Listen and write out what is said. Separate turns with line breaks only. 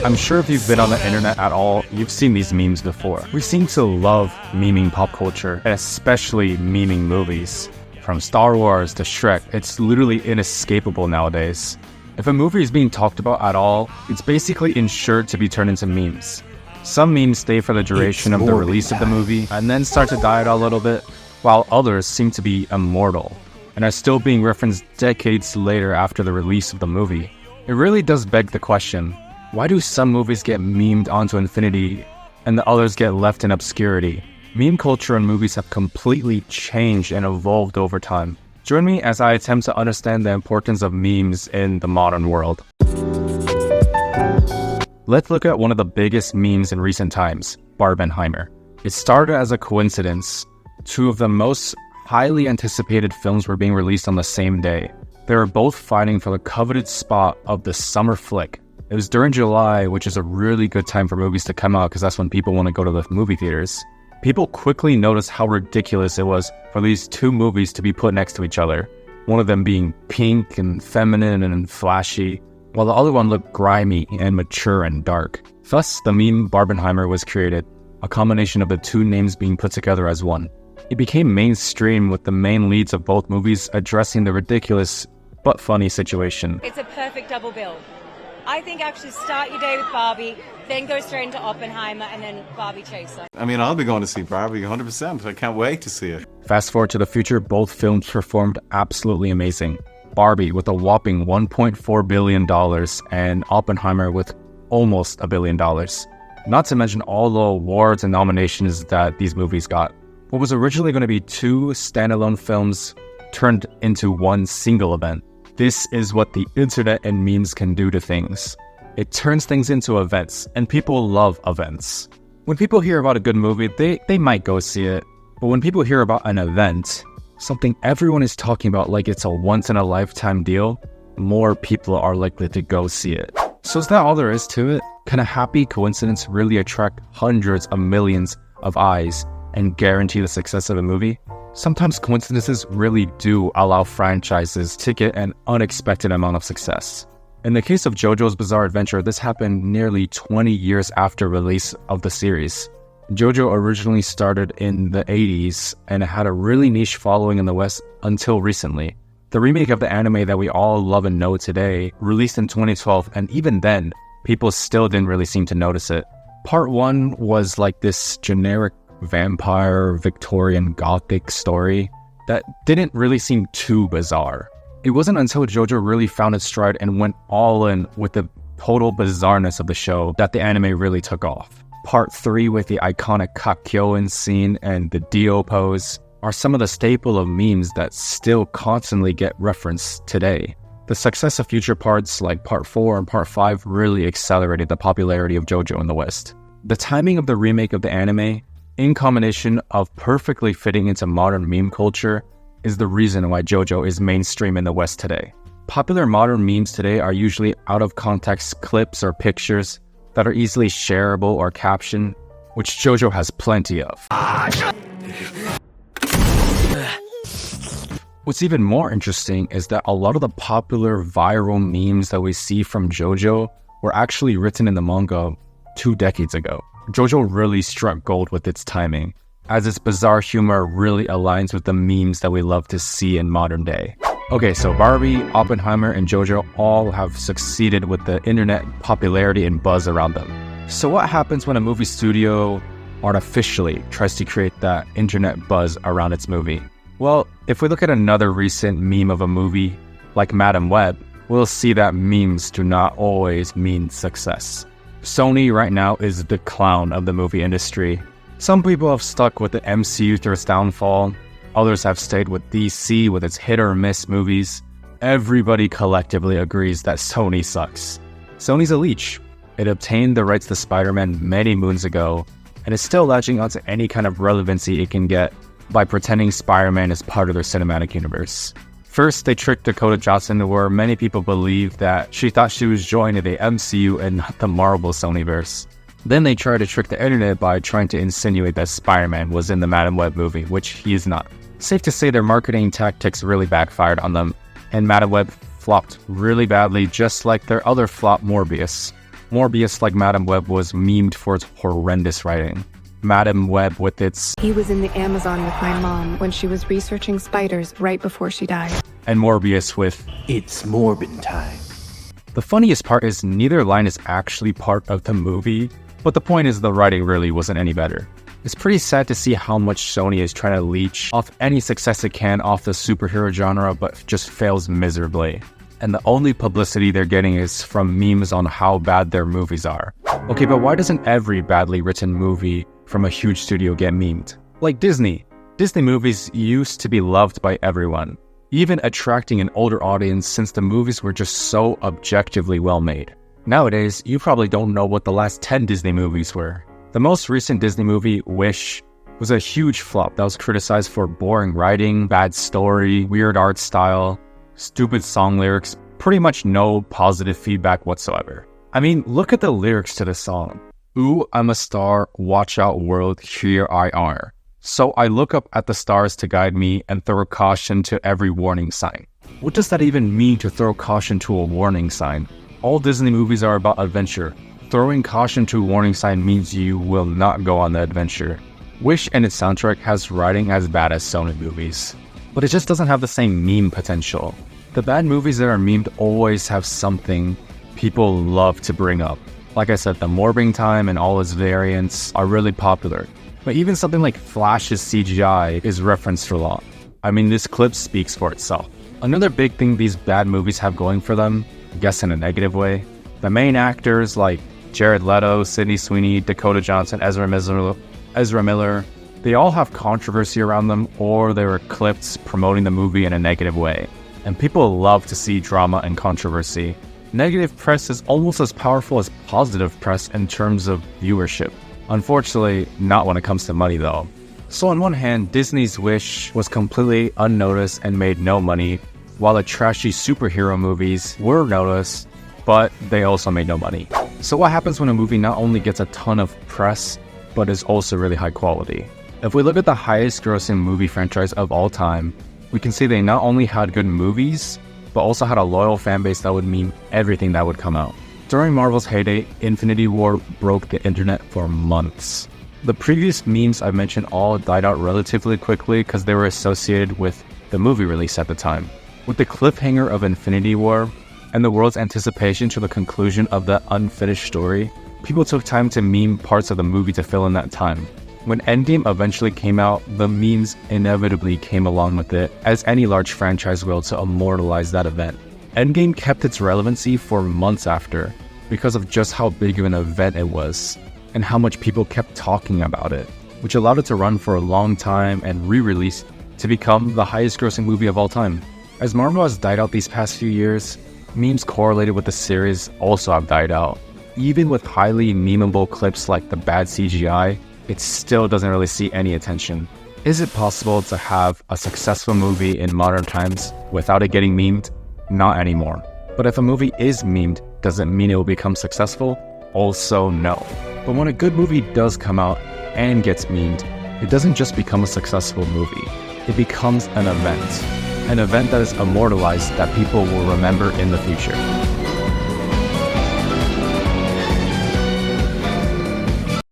I'm sure if you've been on the internet at all, you've seen these memes before. We seem to love memeing pop culture, and especially memeing movies. From Star Wars to Shrek, it's literally inescapable nowadays. If a movie is being talked about at all, it's basically ensured to be turned into memes. Some memes stay for the duration of the release of the movie, and then start to die out a little bit, while others seem to be immortal, and are still being referenced decades later after the release of the movie. It really does beg the question, why do some movies get memed onto infinity and the others get left in obscurity? Meme culture and movies have completely changed and evolved over time. Join me as I attempt to understand the importance of memes in the modern world. Let's look at one of the biggest memes in recent times, Barbenheimer. It started as a coincidence. Two of the most highly anticipated films were being released on the same day. They were both fighting for the coveted spot of the summer flick. It was during July, which is a really good time for movies to come out because that's when people want to go to the movie theaters. People quickly noticed how ridiculous it was for these two movies to be put next to each other. One of them being pink and feminine and flashy, while the other one looked grimy and mature and dark. Thus, the meme Barbenheimer was created, a combination of the two names being put together as one. It became mainstream with the main leads of both movies addressing the ridiculous but funny situation.
It's a perfect double bill. I think actually start your day with Barbie, then go straight into Oppenheimer, and then Barbie Chaser.
I mean, I'll be going to see Barbie 100%. I can't wait to see it.
Fast forward to the future, both films performed absolutely amazing. Barbie with a whopping $1.4 billion and Oppenheimer with almost $1 billion. Not to mention all the awards and nominations that these movies got. What was originally going to be two standalone films turned into one single event. This is what the internet and memes can do to things. It turns things into events, and people love events. When people hear about a good movie, they might go see it. But when people hear about an event, something everyone is talking about like it's a once-in-a-lifetime deal, more people are likely to go see it. So is that all there is to it? Can a happy coincidence really attract hundreds of millions of eyes and guarantee the success of a movie? Sometimes coincidences really do allow franchises to get an unexpected amount of success. In the case of JoJo's Bizarre Adventure, this happened nearly 20 years after release of the series. JoJo originally started in the 80s and had a really niche following in the West until recently. The remake of the anime that we all love and know today released in 2012, and even then, people still didn't really seem to notice it. Part 1 was like this generic vampire Victorian Gothic story that didn't really seem too bizarre. It wasn't until JoJo really found its stride and went all in with the total bizarreness of the show that the anime really took off. Part 3 with the iconic Kakyoin scene and the Dio pose are some of the staple of memes that still constantly get referenced today. The success of future parts like Part 4 and Part 5 really accelerated the popularity of JoJo in the West. The timing of the remake of the anime, in combination of perfectly fitting into modern meme culture, is the reason why JoJo is mainstream in the West today. Popular modern memes today are usually out-of-context clips or pictures that are easily shareable or captioned, which JoJo has plenty of. What's even more interesting is that a lot of the popular viral memes that we see from JoJo were actually written in the manga 2 decades ago. JoJo really struck gold with its timing, as its bizarre humor really aligns with the memes that we love to see in modern day. Okay, so Barbie, Oppenheimer, and JoJo all have succeeded with the internet popularity and buzz around them. So what happens when a movie studio artificially tries to create that internet buzz around its movie? Well, if we look at another recent meme of a movie, like Madam Web, we'll see that memes do not always mean success. Sony right now is the clown of the movie industry. Some people have stuck with the MCU through its downfall. Others have stayed with DC with its hit or miss movies. Everybody collectively agrees that Sony sucks. Sony's a leech. It obtained the rights to Spider-Man many moons ago, and is still latching onto any kind of relevancy it can get by pretending Spider-Man is part of their cinematic universe. First, they tricked Dakota Johnson, where many people believed that she thought she was joining the MCU and not the Marvel Sonyverse. Then they tried to trick the internet by trying to insinuate that Spider-Man was in the Madam Web movie, which he is not. Safe to say their marketing tactics really backfired on them, and Madame Web flopped really badly, just like their other flop, Morbius. Morbius, like Madame Web, was memed for its horrendous writing. Madame Web with its
"He was in the Amazon with my mom when she was researching spiders right before she died."
And Morbius with
"It's Morbin time."
The funniest part is neither line is actually part of the movie, but the point is the writing really wasn't any better. It's pretty sad to see how much Sony is trying to leech off any success it can off the superhero genre, but just fails miserably. And the only publicity they're getting is from memes on how bad their movies are. Okay, but why doesn't every badly written movie from a huge studio get memed? Like Disney. Disney movies used to be loved by everyone, even attracting an older audience since the movies were just so objectively well made. Nowadays, you probably don't know what the last 10 Disney movies were. The most recent Disney movie, Wish, was a huge flop that was criticized for boring writing, bad story, weird art style, stupid song lyrics, pretty much no positive feedback whatsoever. I mean, look at the lyrics to the song. "Ooh, I'm a star, watch out world, here I are. So I look up at the stars to guide me and throw caution to every warning sign." What does that even mean, to throw caution to a warning sign? All Disney movies are about adventure. Throwing caution to a warning sign means you will not go on the adventure. Wish and its soundtrack has writing as bad as Sony movies, but it just doesn't have the same meme potential. The bad movies that are memed always have something people love to bring up. Like I said, the Morbing Time and all its variants are really popular. But even something like Flash's CGI is referenced a lot. I mean, this clip speaks for itself. Another big thing these bad movies have going for them, I guess in a negative way, the main actors like Jared Leto, Sydney Sweeney, Dakota Johnson, Ezra Miller, they all have controversy around them, or they were clips promoting the movie in a negative way. And people love to see drama and controversy. Negative press is almost as powerful as positive press in terms of viewership. Unfortunately, not when it comes to money though. So on one hand, Disney's Wish was completely unnoticed and made no money, while the trashy superhero movies were noticed, but they also made no money. So what happens when a movie not only gets a ton of press, but is also really high quality? If we look at the highest grossing movie franchise of all time, we can see they not only had good movies, but also had a loyal fan base that would meme everything that would come out. During Marvel's heyday, Infinity War broke the internet for months. The previous memes I mentioned all died out relatively quickly because they were associated with the movie release at the time. With the cliffhanger of Infinity War and the world's anticipation to the conclusion of the unfinished story, people took time to meme parts of the movie to fill in that time. When Endgame eventually came out, the memes inevitably came along with it, as any large franchise will, to immortalize that event. Endgame kept its relevancy for months after, because of just how big of an event it was, and how much people kept talking about it, which allowed it to run for a long time and re-release to become the highest grossing movie of all time. As Marvel has died out these past few years, memes correlated with the series also have died out. Even with highly memeable clips like the bad CGI, it still doesn't really see any attention. Is it possible to have a successful movie in modern times without it getting memed? Not anymore. But if a movie is memed, does it mean it will become successful? Also no. But when a good movie does come out and gets memed, it doesn't just become a successful movie. It becomes an event that is immortalized that people will remember in the future.